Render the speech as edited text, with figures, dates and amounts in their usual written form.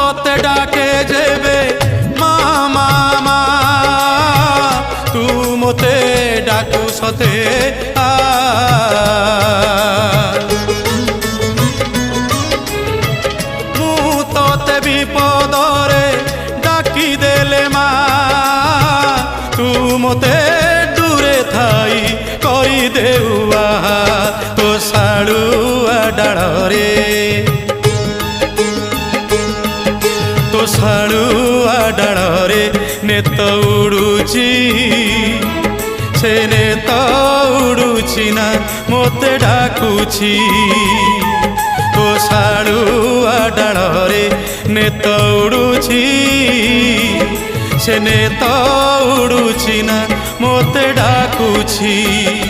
तोते डाके जेबे मामा मा तू मोते डाकू सते आ मु तोते विपदरे डाकी देले मा तू मोते दूरे थाई करी देउआ तो साड़ुआ डाड़े तो साड़ुआ डाड़े नेत उड़ुची से नेत उड़ुची ना मोते डाकुची तो साड़ुआ डाड़े नेत उड़ुची से नेत उड़ुची ना मोते डाकुची।